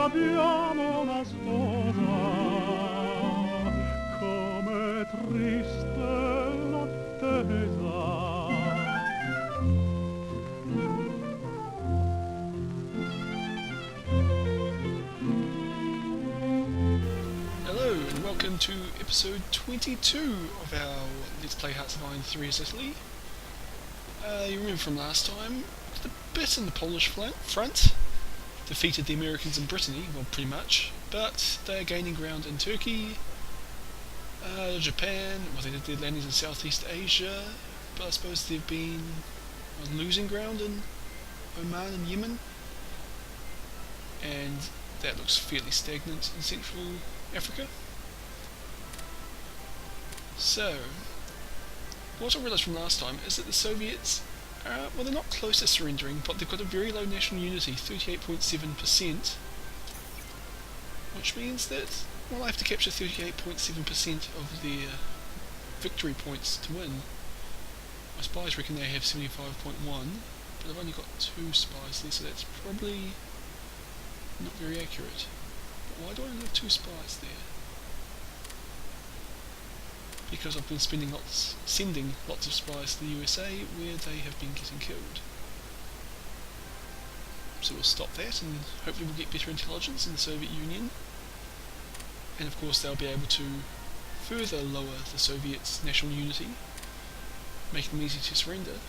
abbiamo una sposa, come triste l'attesa. Hello and welcome to episode 22 of our Let's Play Hearts of Iron 3 as Italy. You remember from last time, did a bit in the Polish front, defeated the Americans in Brittany, well pretty much, but they are gaining ground in Turkey, Japan, well they did their landings in Southeast Asia, but I suppose they've been losing ground in Oman and Yemen, and that looks fairly stagnant in Central Africa. So, what I realised from last time is that the Soviets are, well, they're not close to surrendering, but they've got a very low national unity, 38.7%, which means that, well, I have to capture 38.7% of their victory points to win. My spies reckon they have 75.1, but I've only got 2 spies there, so that's probably not very accurate. But why do I only have 2 spies there? Because I've been sending lots of spies to the USA where they have been getting killed. So we'll stop that and hopefully we'll get better intelligence in the Soviet Union. And of course they'll be able to further lower the Soviets' national unity, making them easy to surrender.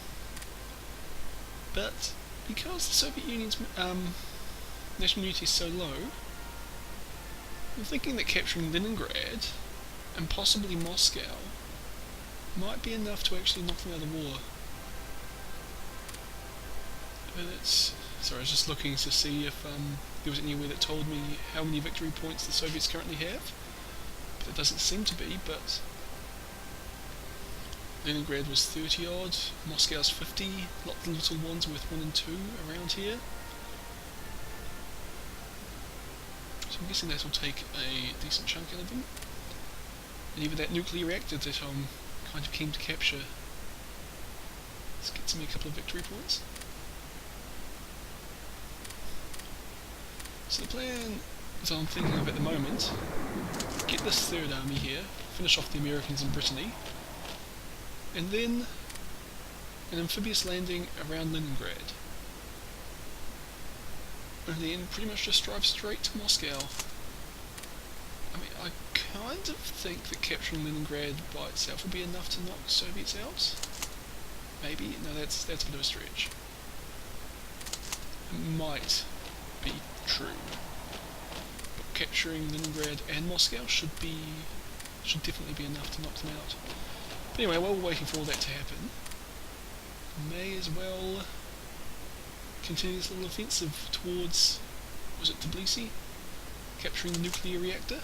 But because the Soviet Union's national unity is so low, I'm thinking that capturing Leningrad and possibly Moscow might be enough to actually knock them out of the war. Sorry, I was just looking to see if there was anywhere that told me how many victory points the Soviets currently have, but it doesn't seem to be. But Leningrad was 30 odd, Moscow's 50, lots of little ones with 1 and 2 around here. So I'm guessing that will take a decent chunk out of them. And even that nuclear reactor that I'm kind of keen to capture, this gets me a couple of victory points. So the plan that I'm thinking of at the moment, get this third army here, finish off the Americans in Brittany, and then an amphibious landing around Leningrad. And then pretty much just drive straight to Moscow. I mean, I kind of think that capturing Leningrad by itself will be enough to knock the Soviets out. Maybe? No, that's a bit of a stretch. It might be true. But capturing Leningrad and Moscow should definitely be enough to knock them out. But anyway, while we're waiting for all that to happen, may as well continue this little offensive towards, was it Tbilisi? Capturing the nuclear reactor?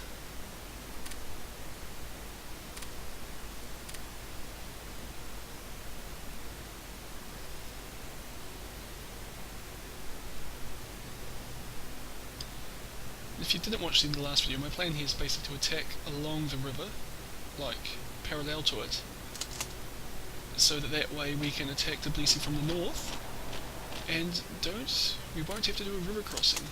If you didn't watch the last video, my plan here is basically to attack along the river, like parallel to it, so that way we can attack Tbilisi from the north, and we won't have to do a river crossing.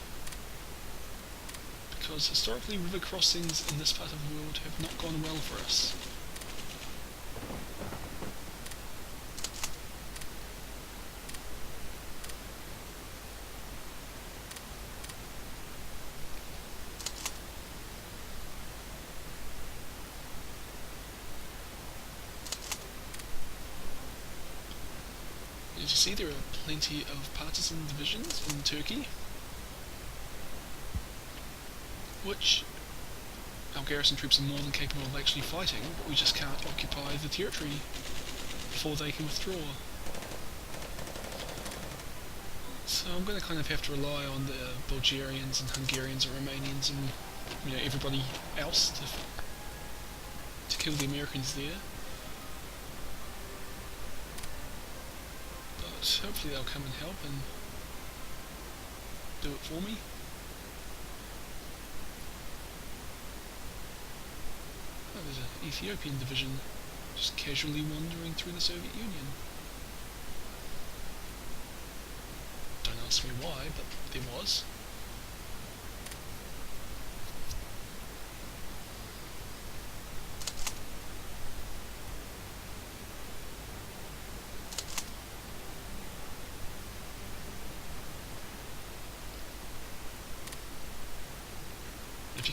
Because historically river crossings in this part of the world have not gone well for us. As you see, there are plenty of partisan divisions in Turkey, which our garrison troops are more than capable of actually fighting, but we just can't occupy the territory before they can withdraw. So I'm going to kind of have to rely on the Bulgarians and Hungarians and Romanians and everybody else to kill the Americans there. But hopefully they'll come and help and do it for me. Oh, there's an Ethiopian division just casually wandering through the Soviet Union. Don't ask me why, but there was.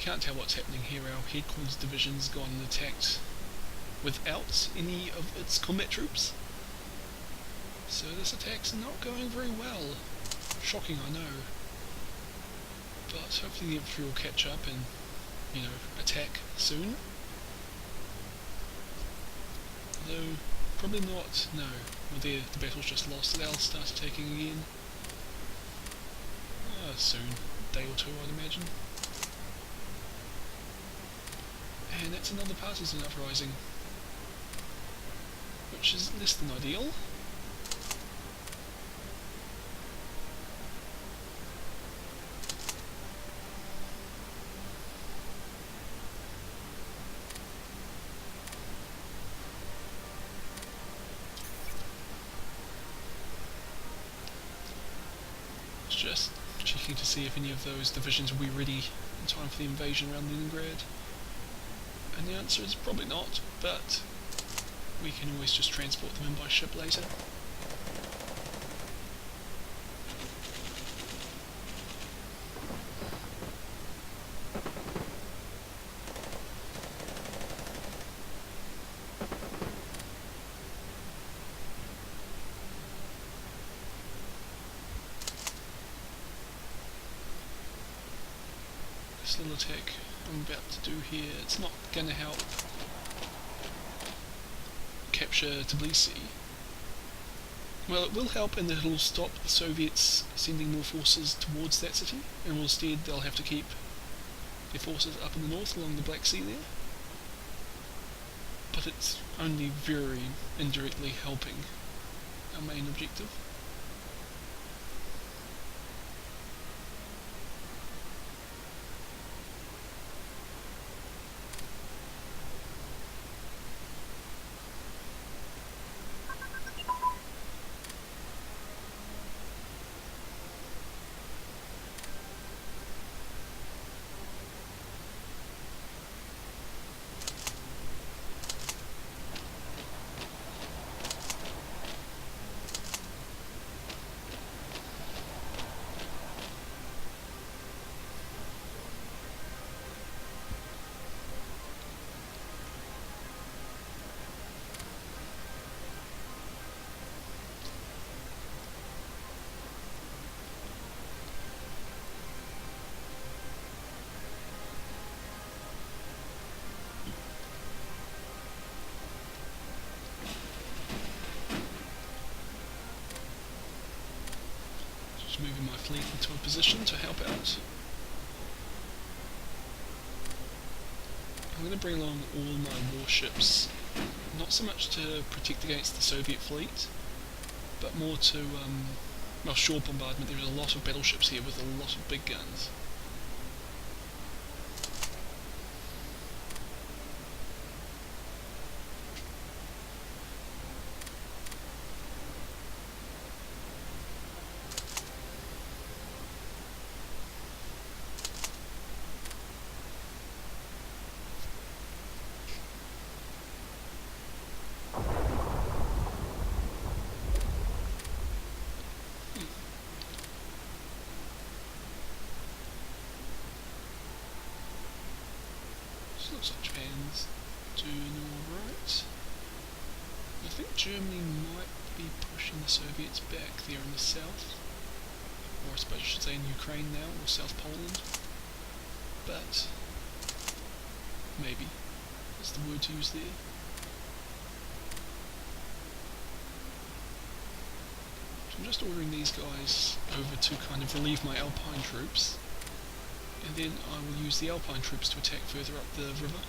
can't tell what's happening here. Our headquarters division's gone and attacked without any of its combat troops. So this attack's not going very well. Shocking, I know. But hopefully the infantry will catch up and, you know, attack soon. Though, probably not. No. Well, there, the battle's just lost. They'll start attacking again. Soon. A day or two, I'd imagine. And that's another partisan uprising, which is less than ideal. Just checking to see if any of those divisions will be ready in time for the invasion around Leningrad. And the answer is probably not, but we can always just transport them in by ship later. This little attack I'm about to do here, it's not going to help capture Tbilisi. Well, it will help in that it'll stop the Soviets sending more forces towards that city, and instead they'll have to keep their forces up in the north along the Black Sea there. But it's only very indirectly helping our main objective. Moving my fleet into a position to help out. I'm going to bring along all my warships, not so much to protect against the Soviet fleet, but more to, well, shore bombardment. There's a lot of battleships here with a lot of big guns. Looks like Japan's doing alright. I think Germany might be pushing the Soviets back there in the south, or I suppose I should say in Ukraine now, or South Poland, but maybe that's the word to use there. So I'm just ordering these guys over to kind of relieve my Alpine troops, and then I will use the Alpine troops to attack further up the river,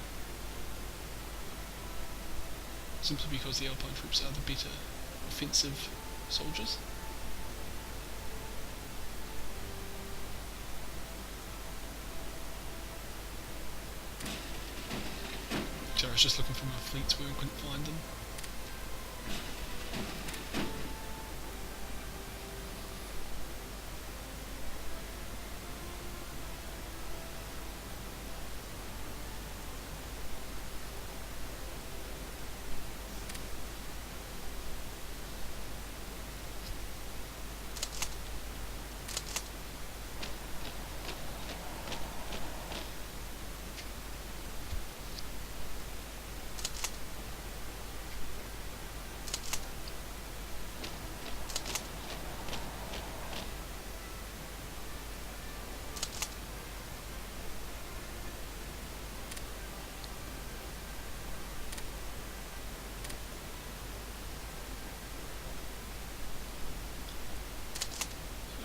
simply because the Alpine troops are the better offensive soldiers. Sorry, I was just looking for my fleets where I couldn't find them.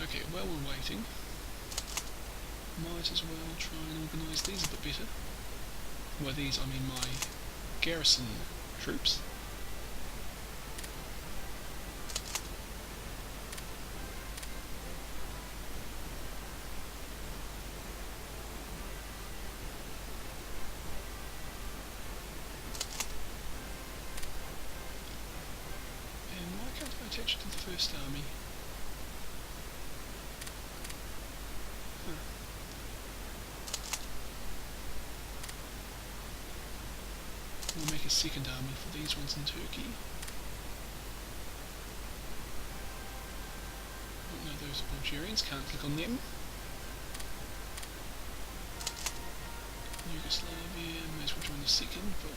Okay, while we're waiting, might as well try and organise these a bit better. By these I mean my garrison troops. And why can't I attach it to the first army? We'll make a second army for these ones in Turkey. Oh no, those are Bulgarians, can't click on them. Yugoslavia, may as well join the second, but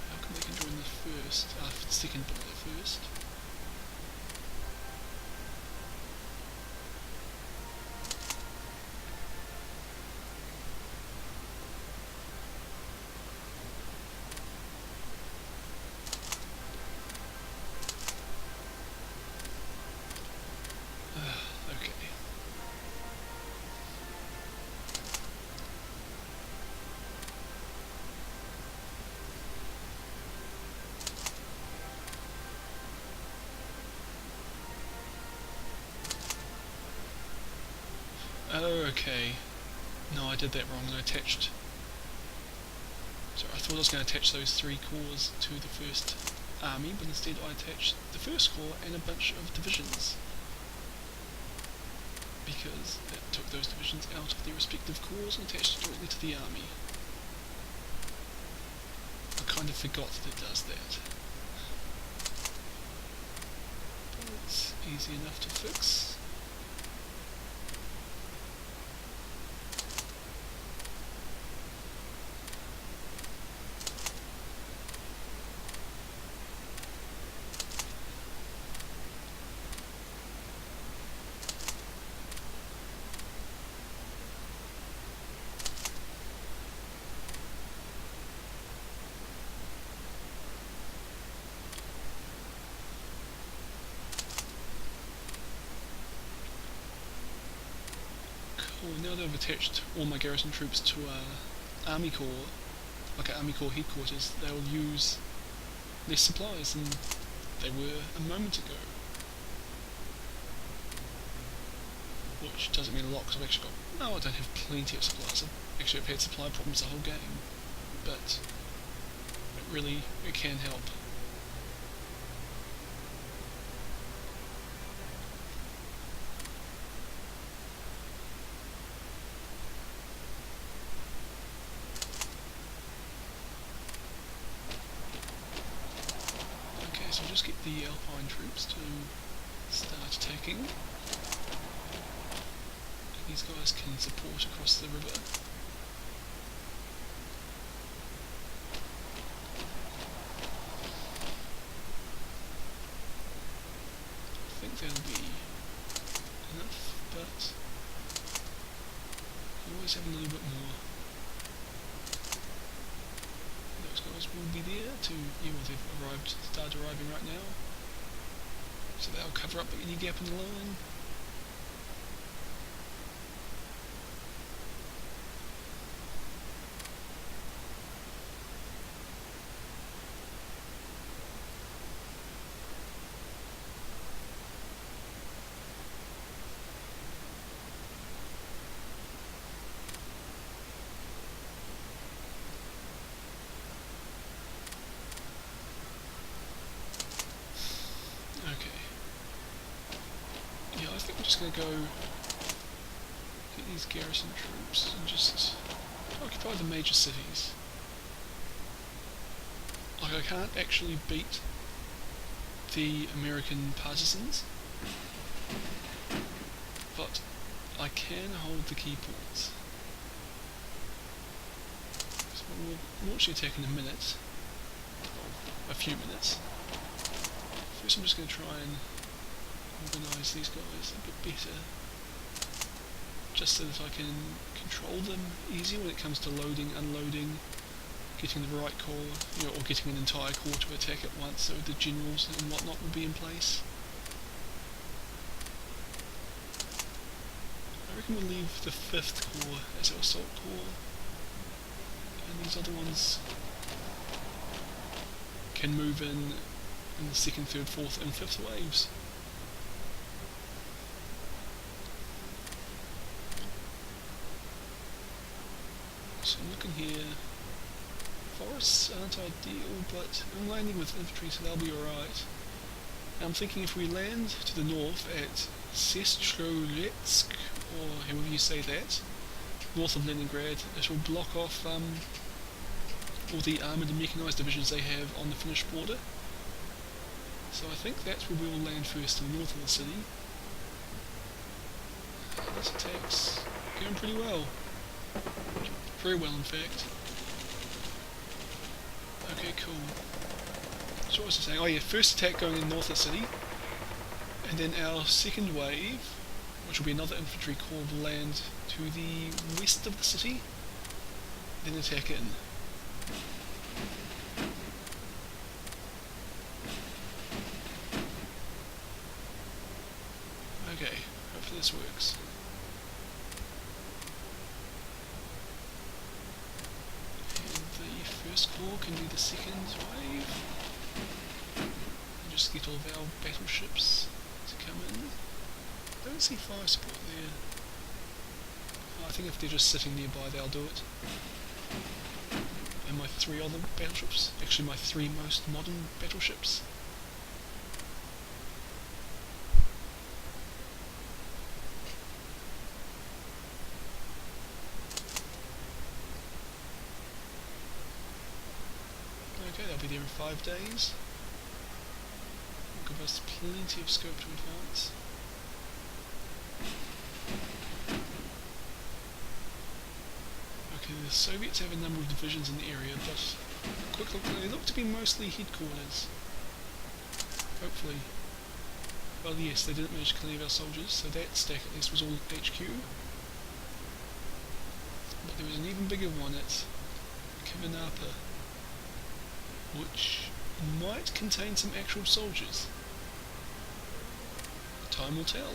how come they can join the first? The second but not the first. Okay. Okay. No, I did that wrong. I attached... Sorry, I thought I was going to attach those 3 corps to the first army, but instead I attached the first corps and a bunch of divisions. Because it took those divisions out of their respective corps and attached it directly to the army. I kind of forgot that it does that. But it's easy enough to fix. Cool, now that I've attached all my garrison troops to army corps, like an army corps headquarters, they'll use less supplies than they were a moment ago. Which doesn't mean a lot, because I've actually got... No, I don't have plenty of supplies. I've had supply problems the whole game. But it can help. So just get the Alpine troops to start attacking. These guys can support across the river. I think that'll be enough, but you always have a little bit more. Those guys will be there to, they've started arriving right now, so they'll cover up any gap in the line. I think we're just going to go get these garrison troops and just occupy the major cities. Like, I can't actually beat the American partisans, but I can hold the key points. So we'll launch the attack in a minute, or a few minutes. First I'm just going to try and organise these guys a bit better, just so that I can control them easier when it comes to loading, unloading, getting the right corps, or getting an entire corps to attack at once, so the generals and whatnot will be in place. reckon we'll leave the 5th Corps as our assault corps, and these other ones can move in the 2nd, 3rd, 4th and 5th waves. So I'm looking here, forests aren't ideal, but I'm landing with infantry, so they'll be alright. I'm thinking if we land to the north at Sestroretsk, or however you say that, north of Leningrad, it will block off all the armoured and mechanised divisions they have on the Finnish border. So I think that's where we will land first, to the north of the city. This attack's going pretty well. Very well, in fact. Okay, cool. So what was I saying? Oh yeah, first attack going in north of the city, and then our 2nd wave, which will be another infantry corps, will land to the west of the city, then attack in. Okay, hopefully this works. And the 1st Corps can do the 2nd wave. And just get all of our battleships to come in. I don't see fire support there. I think if they're just sitting nearby, they'll do it. And my 3 other battleships, actually my 3 most modern battleships. Okay, they'll be there in 5 days. Will give us plenty of scope to advance. Okay, the Soviets have a number of divisions in the area, but quick look, they look to be mostly headquarters. Hopefully. Well, yes, they didn't manage to kill any of our soldiers, so that stack at least was all HQ. But there was an even bigger one at Armata, which might contain some actual soldiers. Time will tell.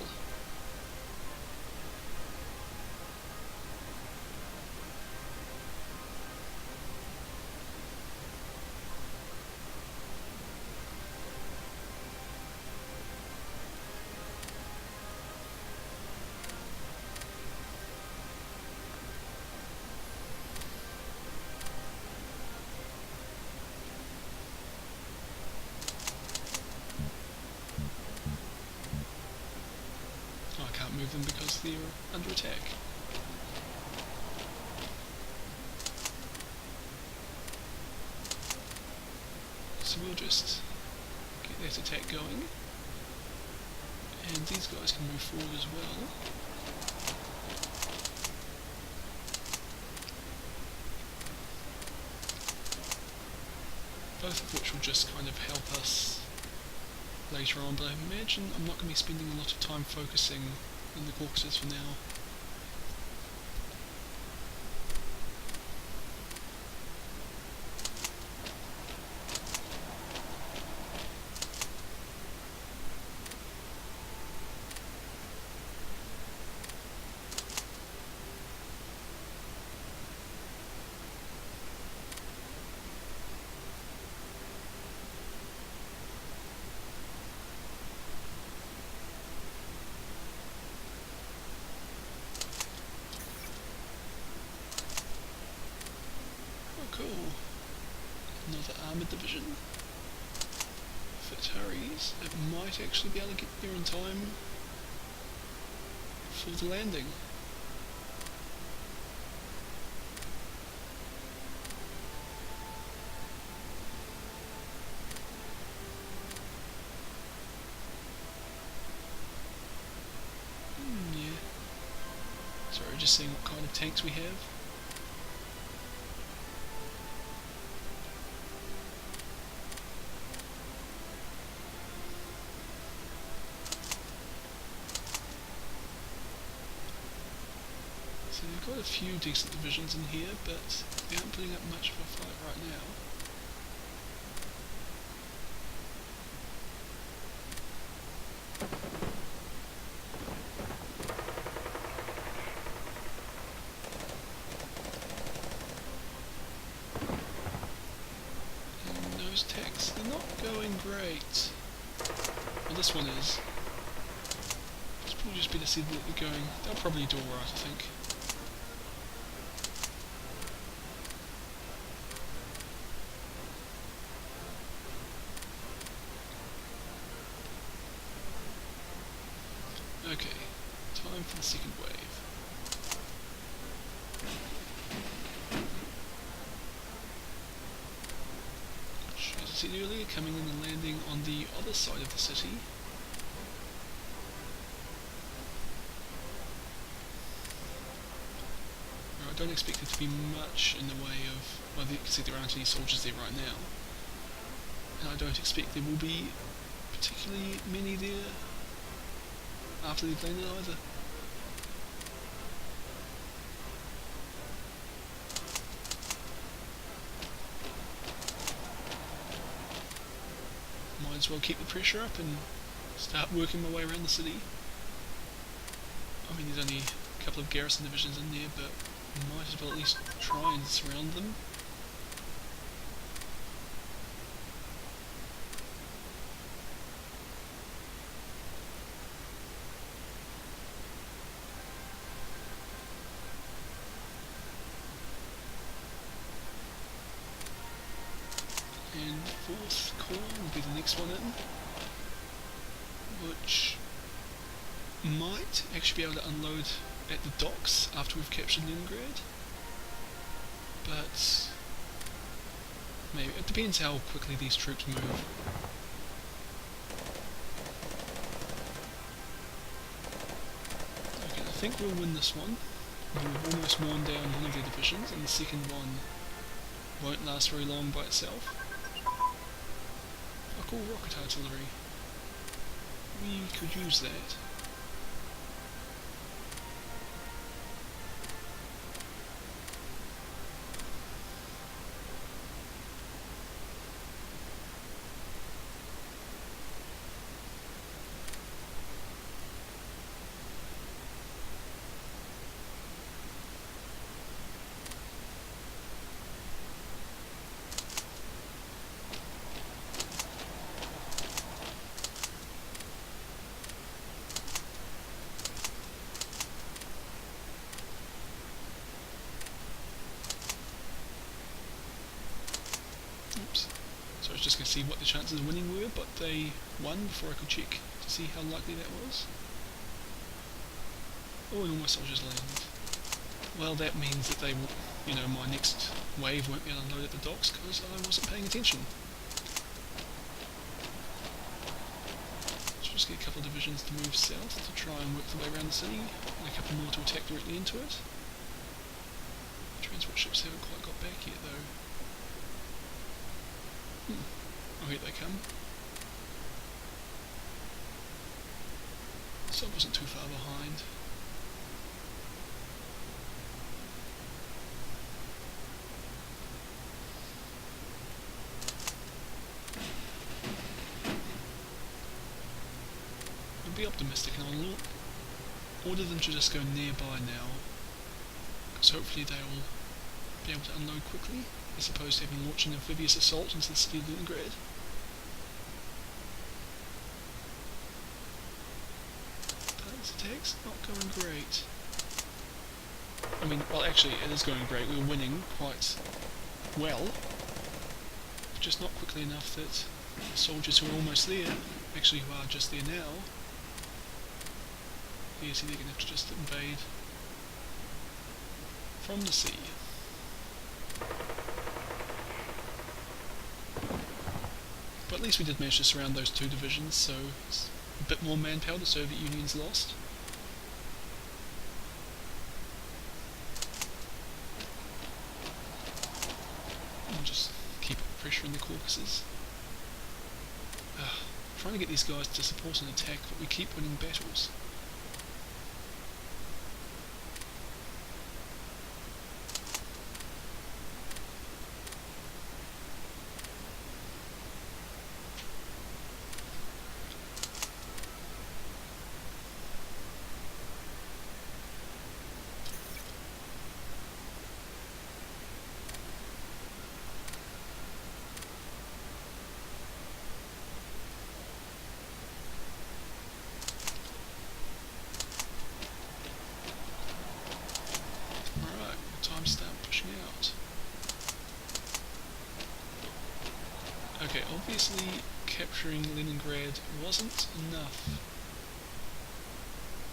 Move them because they're under attack. So we'll just get that attack going, and these guys can move forward as well. Both of which will just kind of help us later on, but I imagine I'm not going to be spending a lot of time focusing in the Caucasus for now. Cool. Another armoured division. If it hurries, it might actually be able to get there in time for the landing. Yeah. Sorry, just seeing what kind of tanks we have. So we've got a few decent divisions in here, but they aren't putting up much of a fight right now. going great. Well, this one is. It's probably just better see that they're going. They'll probably do alright, I think. Okay, time for the second wave. As I said earlier, coming in and landing on the other side of the city. I don't expect there to be much in the way of, well, you can see there aren't any soldiers there right now, and I don't expect there will be particularly many there after they've landed either. Might as well keep the pressure up and start working my way around the city. I mean, there's only a couple of garrison divisions in there, but might as well at least try and surround them. And fourth corps will be the next one in, which might actually be able to unload at the docks after we've captured Leningrad, but maybe it depends how quickly these troops move. Okay, I think we'll win this one. We've almost worn down one of their divisions, and the second one won't last very long by itself. Fuck all rocket artillery. We could use that. Oops. So I was just going to see what the chances of winning were, but they won before I could check to see how likely that was. Oh, and all my soldiers landed. Well, that means that they, you know, my next wave won't be able to unload at the docks because I wasn't paying attention. Let's just get a couple of divisions to move south to try and work their way around the city, and a couple more to attack directly into it. Transport ships haven't quite got back yet, though. Oh, here they come. So I wasn't too far behind. I'll be optimistic and I'll order them to just go nearby now, because hopefully they will be able to unload quickly, as opposed to having launched an amphibious assault into the city of Leningrad. But this attack's not going great. I mean, well, actually, it is going great. We're winning quite well, just not quickly enough that the soldiers who are almost there, actually who are just there now, yeah, see, they're going to have to just invade from the sea. But at least we did manage to surround those two divisions, so it's a bit more manpower the Soviet Union's lost. And just keep pressure in the Caucasus. Trying to get these guys to support an attack, but we keep winning battles. capturing Leningrad wasn't enough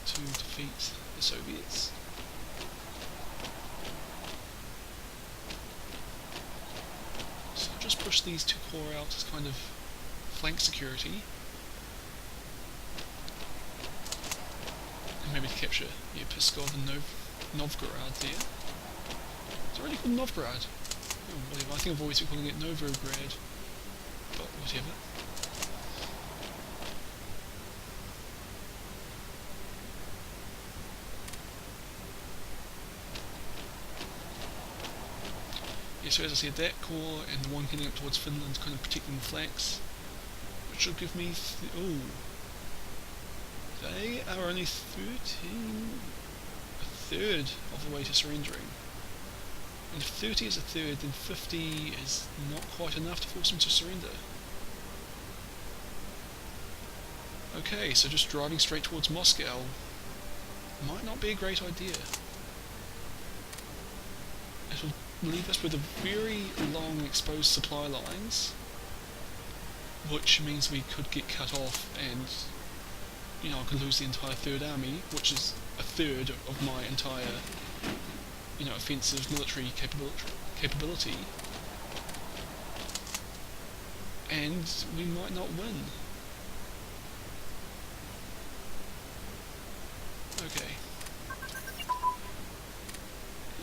to defeat the Soviets. So I'll just push these 2 corps out as kind of flank security. And maybe to capture Pskov and Novgorod there. Is it really called Novgorod? Oh, whatever. I think I've always been calling it Novograd, but whatever. Yeah, so as I said, that corps and the one heading up towards Finland kind of protecting the flanks, which will give me they are only 13, a third of the way to surrendering. And if 30 is a third, then 50 is not quite enough to force them to surrender. Okay, so just driving straight towards Moscow might not be a great idea. It will leave us with a very long exposed supply lines, which means we could get cut off and, you know, I could lose the entire Third Army, which is a third of my entire, you know, offensive military capability, and we might not win. Okay.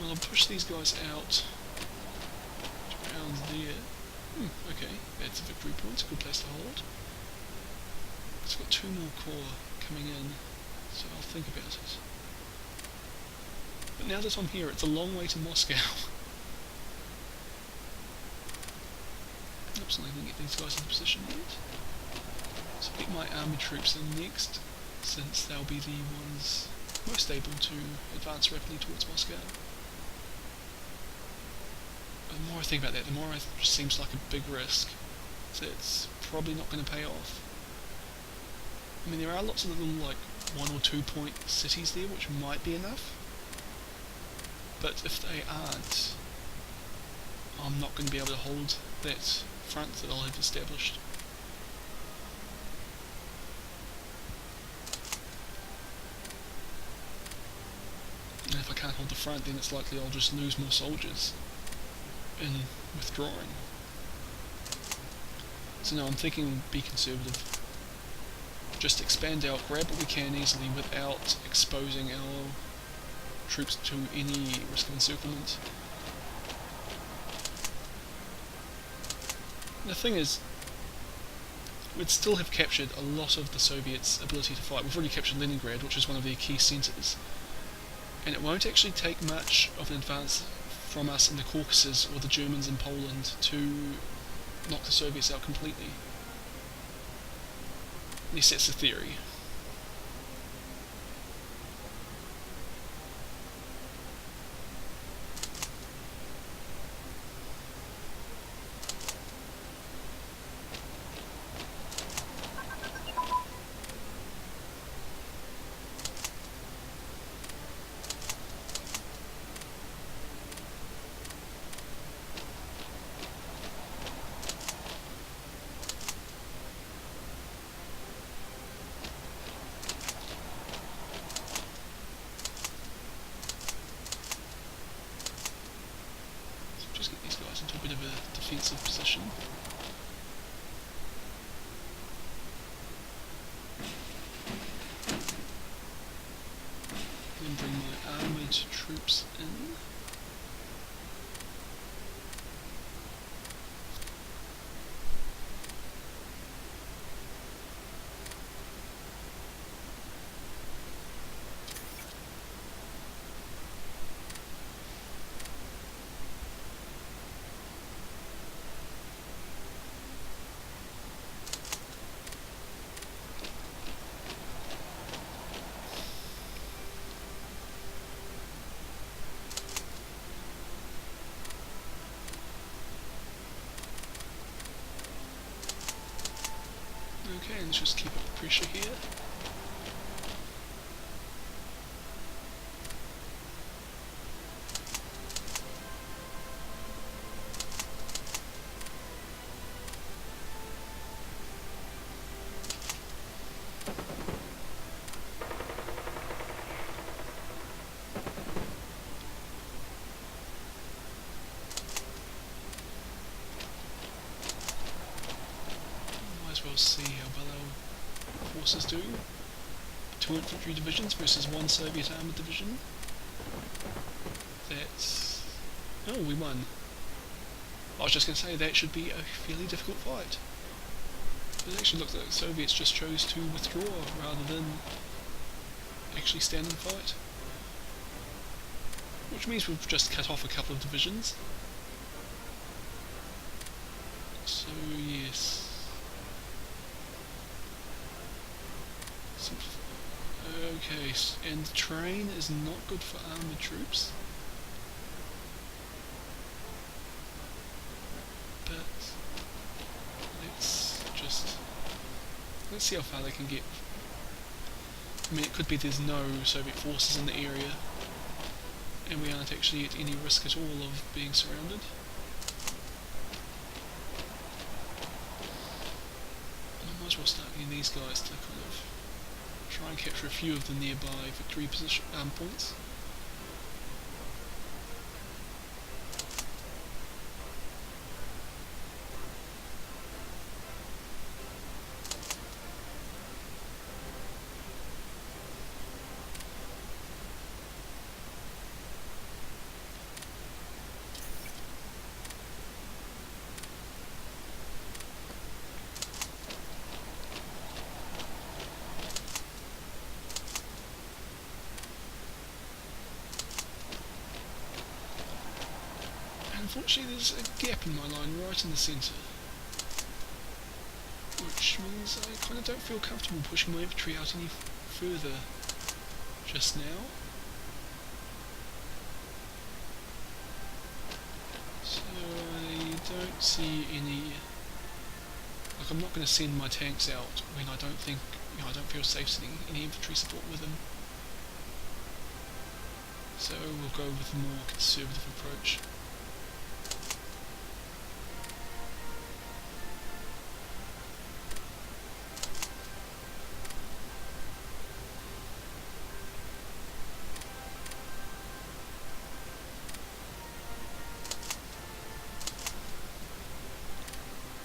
Well, I'll push these guys out around there. Okay, that's a victory point, it's a good place to hold. It's got 2 more corps coming in, so I'll think about it. But now that I'm here, it's a long way to Moscow. Oops, I didn't get these guys into position yet. So I'll get my army troops in next, since they'll be the ones most able to advance rapidly towards Moscow. But the more I think about that, the more it just seems like a big risk. So it's probably not going to pay off. I mean, there are lots of little, like, 1 or 2 point cities there, which might be enough. But if they aren't, I'm not going to be able to hold that front that I'll have established. And if I can't hold the front, then it's likely I'll just lose more soldiers in withdrawing. So no, I'm thinking be conservative. Just expand out, grab what we can easily without exposing our troops to any risk of encirclement. And the thing is, we'd still have captured a lot of the Soviets' ability to fight. We've already captured Leningrad, which is one of their key centres. And it won't actually take much of an advance from us in the Caucasus or the Germans in Poland to knock the Soviets out completely. At least that's the theory. Into a bit of a defensive position. Then bring my armoured troops in. Okay, let's just keep up the pressure here. we'll see how well our forces do. 2 infantry divisions versus 1 Soviet armoured division. That's... oh, we won. I was just going to say that should be a fairly difficult fight. It actually looks like the Soviets just chose to withdraw rather than actually stand and fight. Which means we've just cut off a couple of divisions. So yes. Okay, and terrain is not good for armoured troops. But let's see how far they can get. I mean, it could be there's no Soviet forces in the area, and we aren't actually at any risk at all of being surrounded. And I might as well start getting these guys to kind of try and capture a few of the nearby victory position points. Unfortunately, there's a gap in my line right in the centre, which means I kind of don't feel comfortable pushing my infantry out any further just now. So I don't see any... like, I'm not going to send my tanks out when I don't think, I don't feel safe sending any infantry support with them. So we'll go with a more conservative approach.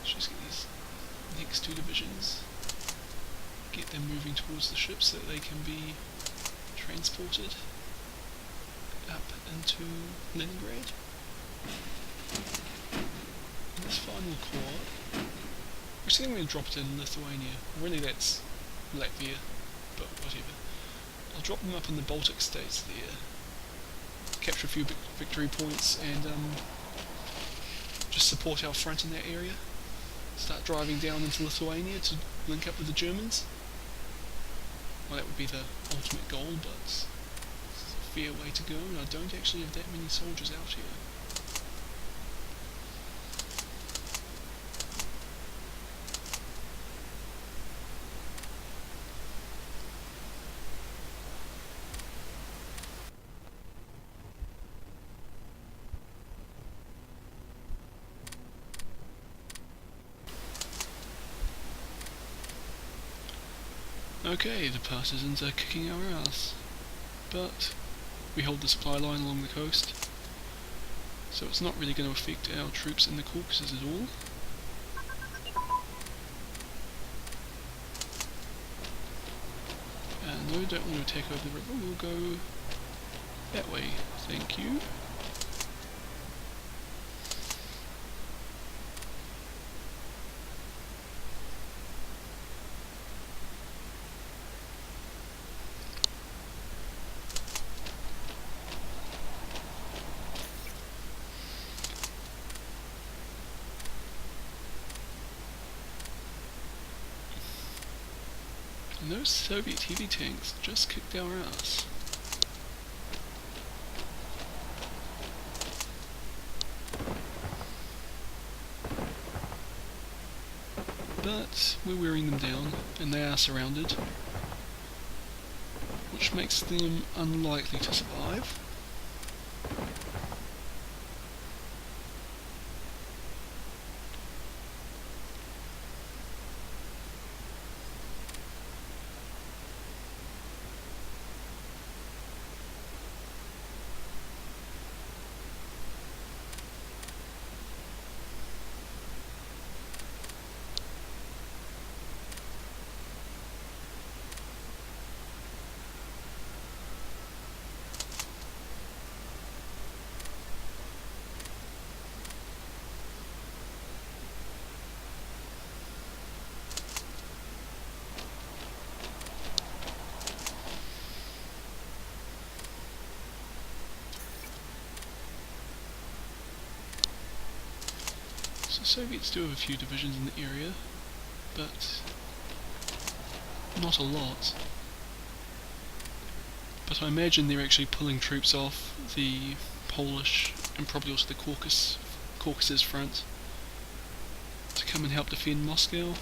Just get these next 2 divisions, get them moving towards the ships so that they can be transported up into Leningrad. And this final corps, actually I'm going to drop it in Lithuania. Really that's Latvia, but whatever. I'll drop them up in the Baltic states there, capture a few victory points, and just support our front in that area. Start driving down into Lithuania to link up with the Germans. Well, that would be the ultimate goal, but it's a fair way to go, and I don't actually have that many soldiers out here. Okay, the partisans are kicking our ass, but we hold the supply line along the coast, so it's not really going to affect our troops in the Caucasus at all. And no, don't want to take over the river, we'll go that way, thank you. And those Soviet heavy tanks just kicked our ass. But we're wearing them down, and they are surrounded, which makes them unlikely to survive. Soviets do have a few divisions in the area, but not a lot. But I imagine they're actually pulling troops off the Polish and probably also the Caucasus front to come and help defend Moscow,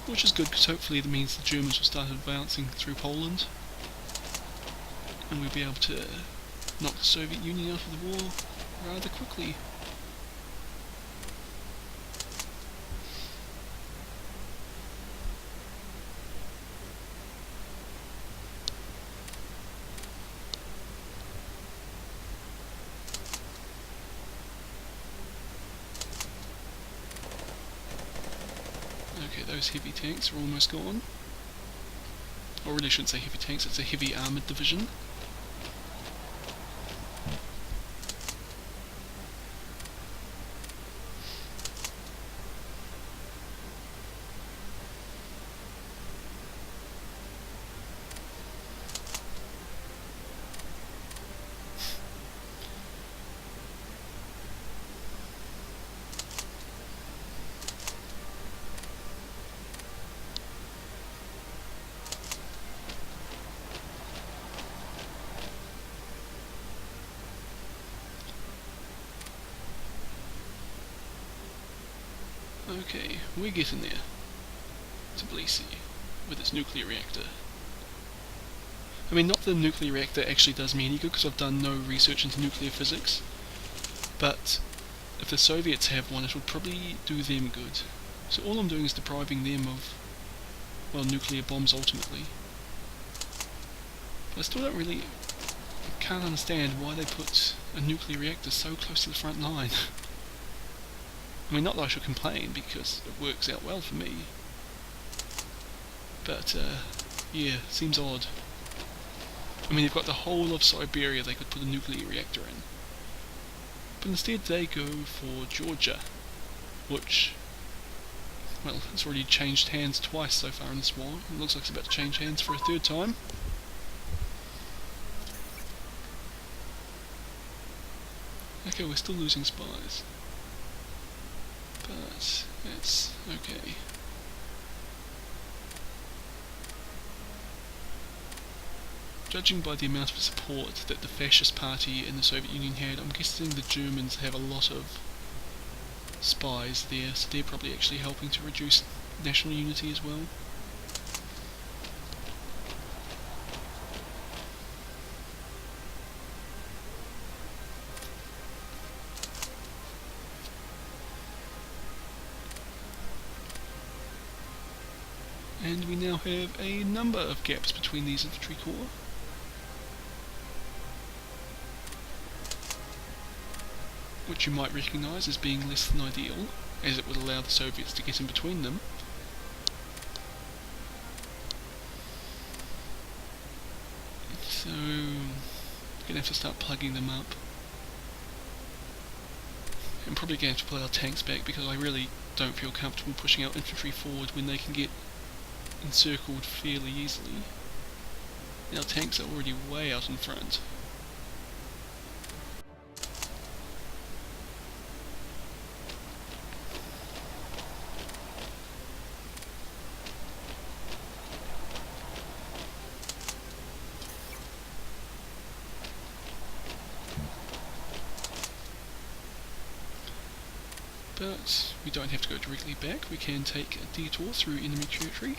which is good because hopefully that means the Germans will start advancing through Poland and we'll be able to knock the Soviet Union out of the war rather quickly. Okay, those heavy tanks are almost gone. I really shouldn't say heavy tanks, it's a heavy armoured division. Okay, we're getting there. Tbilisi, with its nuclear reactor. I mean, not that the nuclear reactor actually does me any good, because I've done no research into nuclear physics, but if the Soviets have one, it will probably do them good. So all I'm doing is depriving them of, well, nuclear bombs ultimately. But I still can't understand why they put a nuclear reactor so close to the front line. I mean, not that I should complain, because it works out well for me. But, yeah, seems odd. I mean, they've got the whole of Siberia they could put a nuclear reactor in. But instead they go for Georgia, which, well, it's already changed hands twice so far in this war. It looks like it's about to change hands for a third time. Okay, we're still losing spies. But it's okay. Judging by the amount of support that the fascist party in the Soviet Union had, I'm guessing the Germans have a lot of spies there, so they're probably actually helping to reduce national unity as well. And we now have a number of gaps between these infantry corps. Which you might recognise as being less than ideal, as it would allow the Soviets to get in between them. So, we're going to have to start plugging them up. I'm probably going to have to pull our tanks back because I really don't feel comfortable pushing our infantry forward when they can get encircled fairly easily. And our tanks are already way out in front. But we don't have to go directly back, we can take a detour through enemy territory.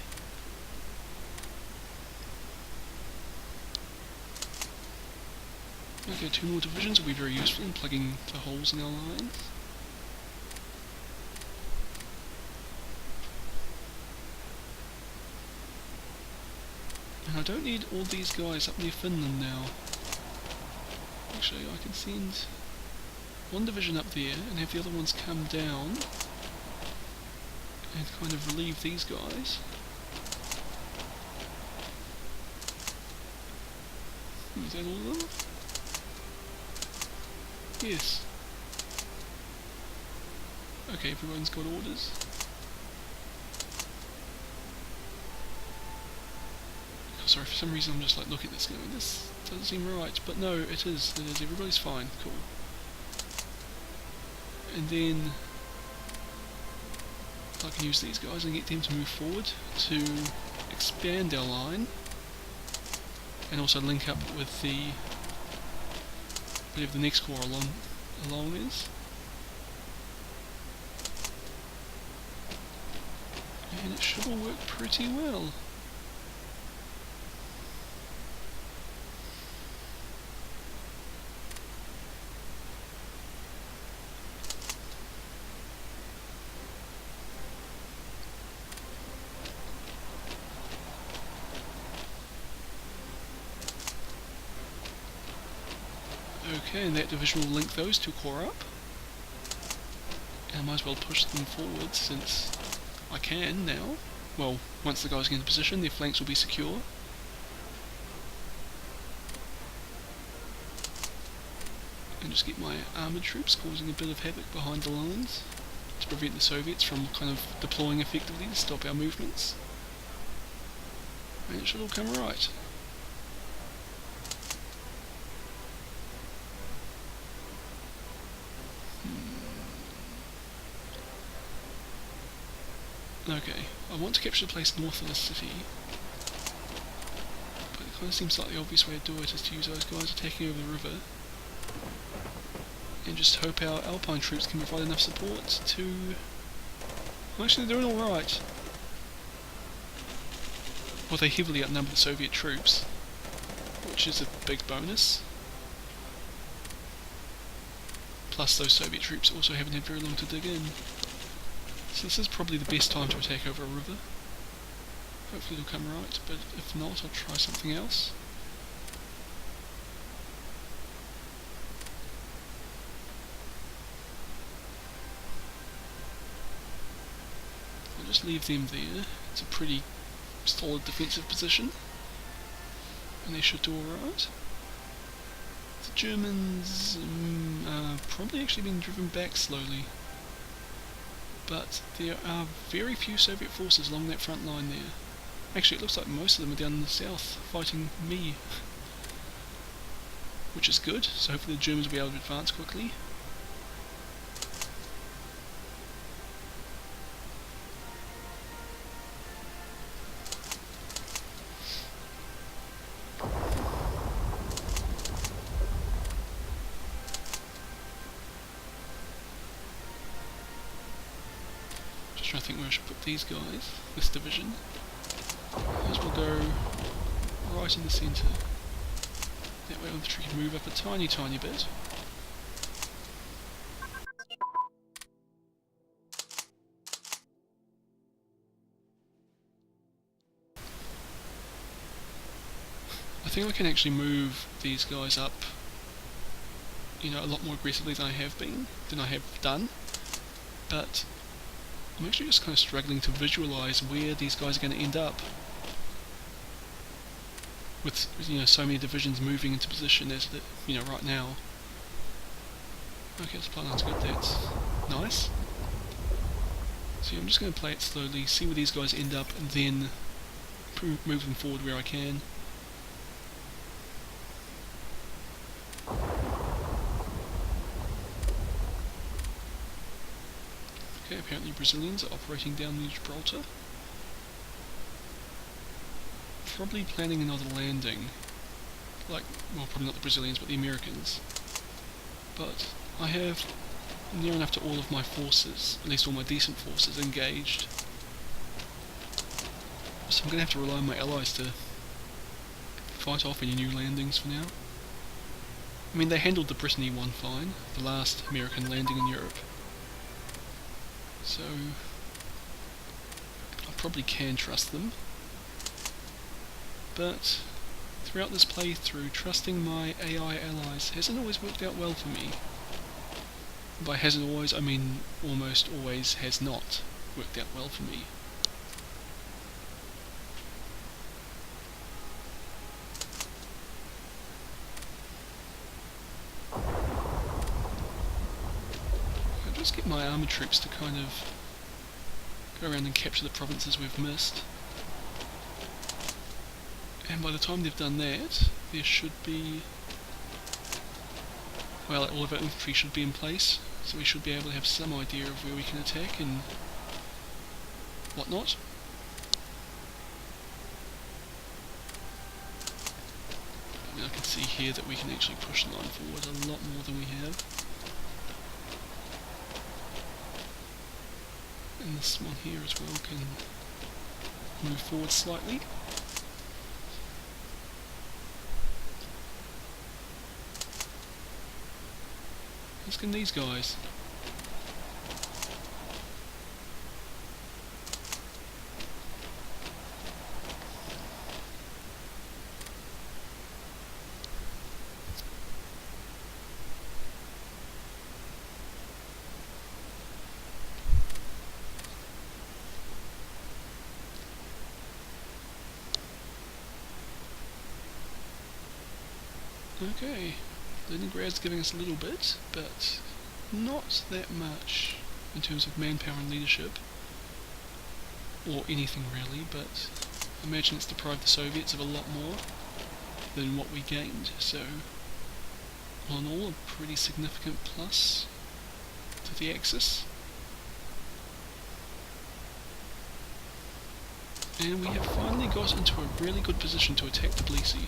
Okay, 2 more divisions will be very useful in plugging the holes in our lines. And I don't need all these guys up near Finland now. Actually, I can send 1 division up there and have the other ones come down and kind of relieve these guys. Is that all of them? Yes. Okay, everyone's got orders. Oh, sorry, for some reason I'm just like looking at this going, this doesn't seem right, but no, it is, everybody's fine, cool. and then I can use these guys and get them to move forward to expand our line, and also link up with the whatever the next corps along is. And it should all work pretty well. Okay, and that division will link those two corps up. And I might as well push them forward since I can now. Well, once the guys get into position, their flanks will be secure. And just get my armoured troops causing a bit of havoc behind the lines to prevent the Soviets from kind of deploying effectively to stop our movements. And it should all come right. Okay, I want to capture the place north of the city, but it kind of seems like the obvious way to do it is to use those guys attacking over the river, and just hope our Alpine troops can provide enough support to... Well, actually they're doing alright. Well, they heavily outnumber the Soviet troops, which is a big bonus. Plus those Soviet troops also haven't had very long to dig in. So this is probably the best time to attack over a river. Hopefully it'll come right, but if not, I'll try something else. I'll just leave them there. It's a pretty solid defensive position, and they should do alright. The Germans are probably actually being driven back slowly. But there are very few Soviet forces along that front line there. Actually, it looks like most of them are down in the south, fighting me. Which is good, so hopefully the Germans will be able to advance quickly. I think where I should put these guys, this division. Those will go right in the centre. That way infantry can move up a tiny bit. I think I can actually move these guys up, you know, a lot more aggressively than I have done, but I'm actually just kind of struggling to visualise where these guys are going to end up. With, you know, so many divisions moving into position as the, you know, right now. Okay, this plot line's good, that's nice. So yeah, I'm just going to play it slowly, see where these guys end up, and then move them forward where I can. Okay, apparently Brazilians are operating down near Gibraltar. Probably planning another landing. Like, well, probably not the Brazilians, but the Americans. But I have near enough to all of my forces, at least all my decent forces, engaged. So I'm going to have to rely on my allies to fight off any new landings for now. I mean, they handled the Brittany one fine, the last American landing in Europe. So I probably can trust them. But throughout this playthrough, trusting my AI allies hasn't always worked out well for me. By hasn't always, I mean almost always has not worked out well for me. I'll just get my armoured troops to kind of go around and capture the provinces we've missed. And by the time they've done that, there should be... well, all of our infantry should be in place, so we should be able to have some idea of where we can attack and whatnot. I mean, I can see here that we can actually push the line forward a lot more than we have. And this one here as well can move forward slightly. Let's get these guys. Okay, Leningrad's giving us a little bit, but not that much in terms of manpower and leadership, or anything really, but I imagine it's deprived the Soviets of a lot more than what we gained, so all in all a pretty significant plus to the Axis. And we have finally got into a really good position to attack Tbilisi.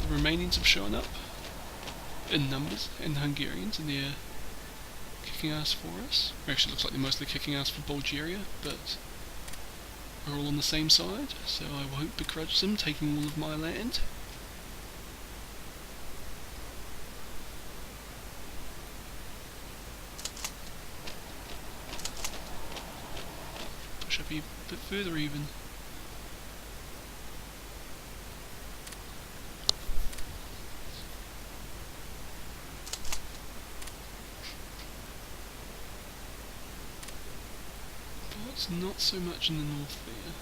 Romanians have shown up in numbers, and the Hungarians, and they're kicking ass for us. Or actually, it looks like they're mostly kicking ass for Bulgaria, but we're all on the same side, so I won't begrudge them taking all of my land. Push up a bit further even. Not so much in the north there.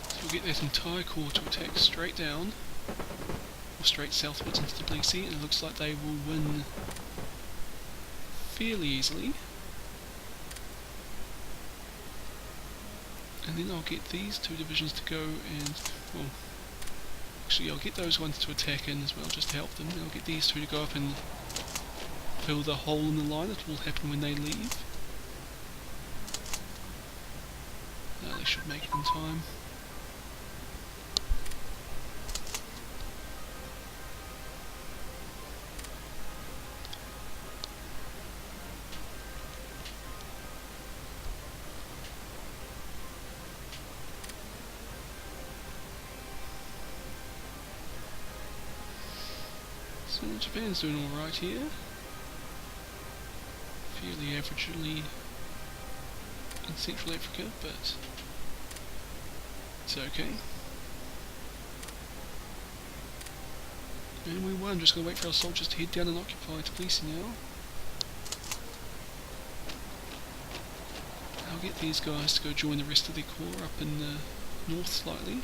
So we'll get that entire corps to attack straight down, or straight southwards into Tbilisi, and it looks like they will win fairly easily. And then I'll get these two divisions to go and, well, actually I'll get those ones to attack in as well, just to help them. And I'll get these two to go up and fill the hole in the line. That will happen when they leave. They should make it in time. So Japan's doing alright here. Fairly averagely in Central Africa, but it's okay. And we won. I'm just going to wait for our soldiers to head down and occupy Tbilisi now. I'll get these guys to go join the rest of their corps up in the north slightly.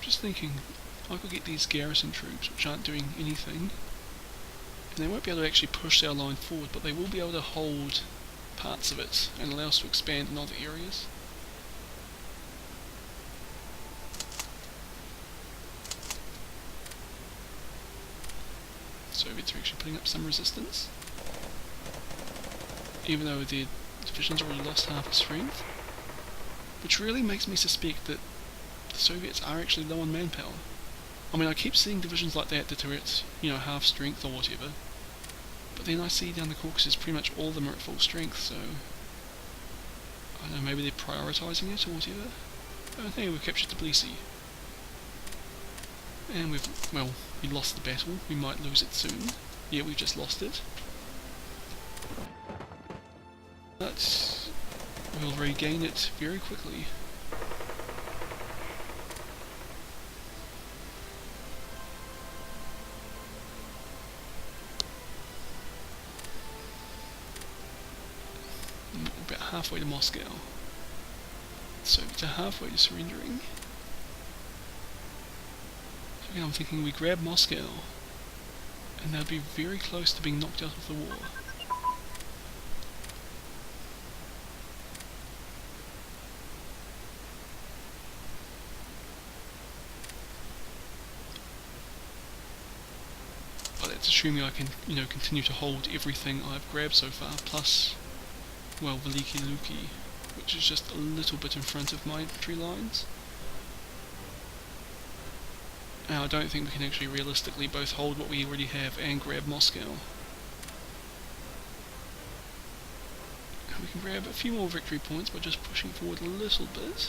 Just thinking, I could get these garrison troops, which aren't doing anything, and they won't be able to actually push our line forward, but they will be able to hold parts of it and allow us to expand in other areas. The Soviets are actually putting up some resistance, even though their division's already lost half its strength, which really makes me suspect that the Soviets are actually low on manpower. I mean, I keep seeing divisions like that are at, half strength or whatever, But then I see down the Caucasus pretty much all of them are at full strength, so I don't know, maybe they're prioritising it or whatever. I think we've captured Tbilisi. And we lost the battle. We might lose it soon. Yeah, we just lost it. But we'll regain it very quickly. About halfway to Moscow. So to halfway to surrendering. So again, I'm thinking we grab Moscow, and they'll be very close to being knocked out of the war. But that's assuming I can, continue to hold everything I've grabbed so far, plus, well, Velikiye Luka, which is just a little bit in front of my infantry lines. Now, I don't think we can actually realistically both hold what we already have and grab Moscow. We can grab a few more victory points by just pushing forward a little bit.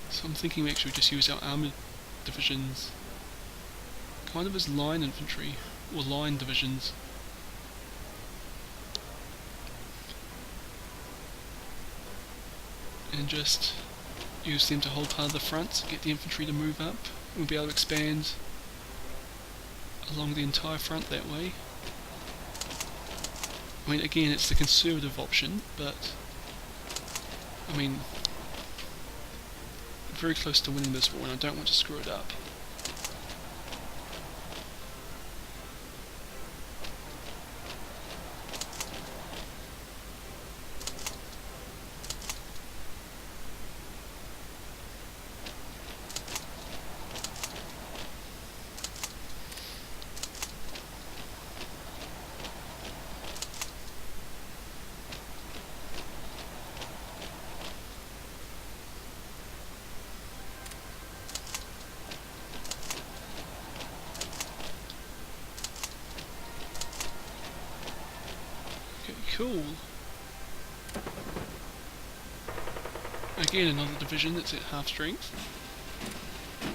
So I'm thinking we actually just use our armoured divisions kind of as line infantry, or line divisions. And just use them to hold part of the front, get the infantry to move up, and we'll be able to expand along the entire front that way. I mean, again, it's the conservative option, but I mean, I'm very close to winning this war and I don't want to screw it up. Cool. Again, another division that's at half strength.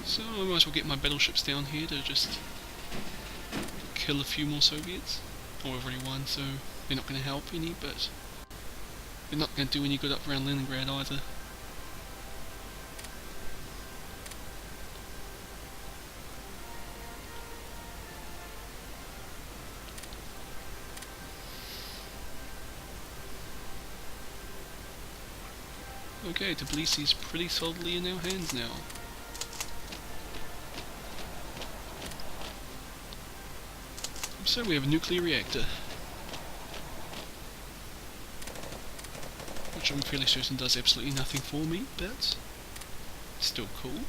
So I might as well get my battleships down here to just kill a few more Soviets. Or we've already won, so they're not going to help any, but they're not going to do any good up around Leningrad either. Okay, Tbilisi's pretty solidly in our hands now. So we have a nuclear reactor, which I'm fairly certain does absolutely nothing for me, but still cool.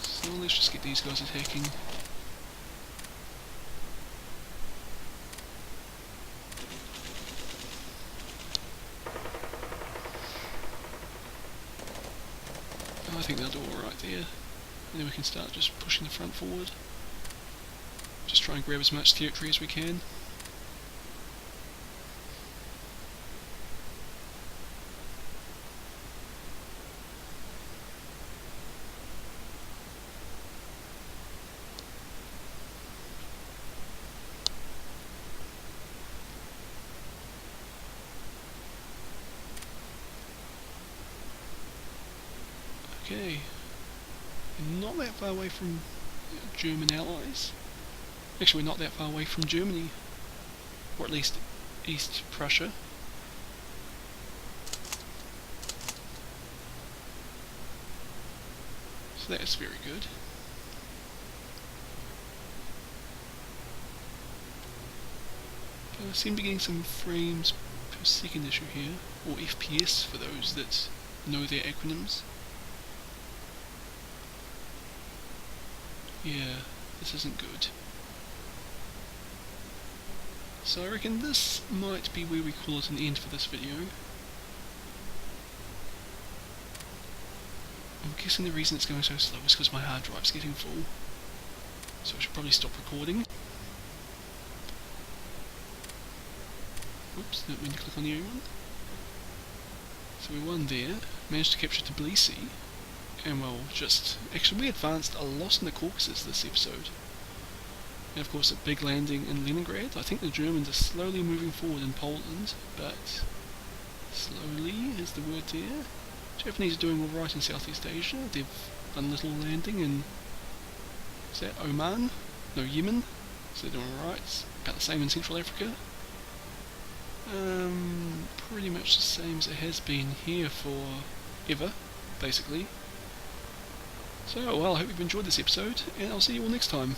So let's just get these guys attacking. I think they'll do alright there, and then we can start just pushing the front forward. Just try and grab as much territory as we can. Okay, not that far away from German allies. Actually, we're not that far away from Germany, or at least East Prussia. So that's very good. I seem to be getting some frames per second issue here, or FPS for those that know their acronyms. Yeah, this isn't good. So I reckon this might be where we call it an end for this video. guessing the reason it's going so slow is because my hard drive's getting full. So I should probably stop recording. Oops, didn't mean to click on the A one. So we won there, managed to capture Tbilisi, and we'll just... Actually, we advanced a lot in the Caucasus this episode. And of course a big landing in Leningrad. I think the Germans are slowly moving forward in Poland, but slowly is the word there. Japanese are doing alright in Southeast Asia. They've done a little landing in... is that Oman? No, Yemen. So they're doing alright. It's about the same in Central Africa. Pretty much the same as it has been here for ever, basically. So, well, I hope you've enjoyed this episode, and I'll see you all next time.